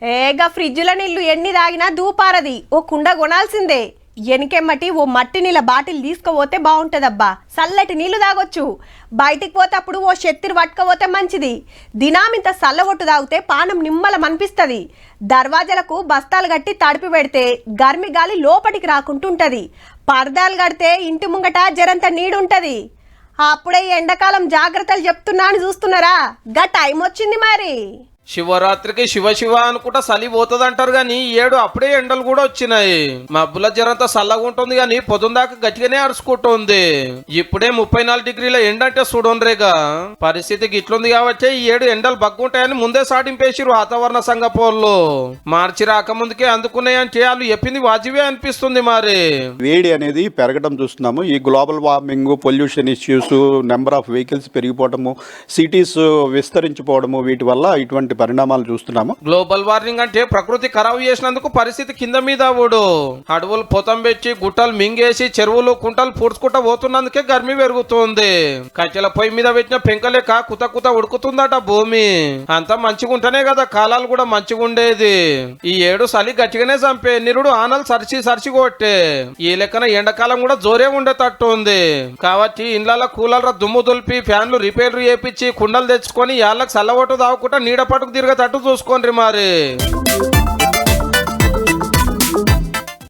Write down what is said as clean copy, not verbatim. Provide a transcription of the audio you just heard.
ఏగా ఫ్రిడ్జ్ల నీళ్లు ఎన్ని తాగినా దూపారది, ఓ కుండ కొనాల్సిందే. ఎనికెమ్మటి ఓ మట్టి నీళ్ళ బాటిల్ తీసుకుపోతే బాగుంటుందబ్బా. చల్లటి నీళ్లు తాగొచ్చు. బయటికి పోతప్పుడు ఓ శెత్తిరి పట్టుకపోతే మంచిది. దినామింత చల్లగొట్టు తాగితే పానం నిమ్మలం అనిపిస్తుంది. దర్వాజలకు బస్తాలు కట్టి తడిపి పెడితే గర్మి గాలి లోపటికి రాకుంటుంటది. పరదాలు కడితే ఇంటి ముంగట జరంత నీడుంటది. అప్పుడే ఎండాకాలం జాగ్రత్తలు చెప్తున్నాను చూస్తున్నారా? గా టైం వచ్చింది మరి. శివరాత్రికి శివ శివ అనుకుంటా చలి పోతుంది అంటారు గాని ఏడు అప్పుడే ఎండలు కూడా వచ్చినాయి. మబ్బుల జరంతా చల్లగా ఉంటుంది గాని పొద్దుందాకా గట్టిగానే అరుచుకుంటుంది. ఇప్పుడే 34 డిగ్రీల ఎండ అంటే చూడండిగా. పరిస్థితి గిట్లుంది కాబట్టి ఈ ఏడు ఎండలు బగ్గుంటాయని ముందే సాటింపేసిరు వాతావరణ సంఘ పోళ్ళు. మార్చి రాకముందుకే అందుకున్నాయంటే వాళ్ళు చెప్పింది వాజివే అనిపిస్తుంది. మరి వేడి అనేది పెరగడం చూస్తున్నాము. ఈ global warming, pollution issues, number of vehicles పెరిగిపోవడము, సిటీస్ విస్తరించిపోవడము, వీటి వల్ల ఇటువంటి పరిణామాలు చూస్తున్నాము. గ్లోబల్ వార్మింగ్ అంటే ప్రకృతి ఖరాబు చేసినందుకు పరిస్థితి కింద మీద ఊడు. అడవులు పొతం పెట్టి గుట్టలు మింగేసి చెరువులు కుంటలు పూడ్చుకుంటా పోతున్నందుకే గర్మి పెరుగుతుంది. కట్టెల పొయ్యి మీద పెట్టిన పెంకలేక కుత కుత ఉడుకుతుందట భూమి. అంతా మంచిగా ఉంటేనే కదా కాలాలు కూడా మంచిగా ఉండేది. ఈ ఏడు చలి గట్టిగానే చంపే నిరుడు ఆనలు సరిచి కొట్టే. ఈ లెక్కన ఎండాకాలం కూడా జోరే ఉండేటట్టు ఉంది. కాబట్టి ఇండ్ల కూలర్ల దుమ్ము దులిపి ఫ్యాన్లు రిపేర్లు చేపించి కుండలు తెచ్చుకొని యాళ్ళకి చల్లవట్టు తాగుకుంటా నీడ పట్టుకు తిరగేటట్టు చూసుకోండి మరి.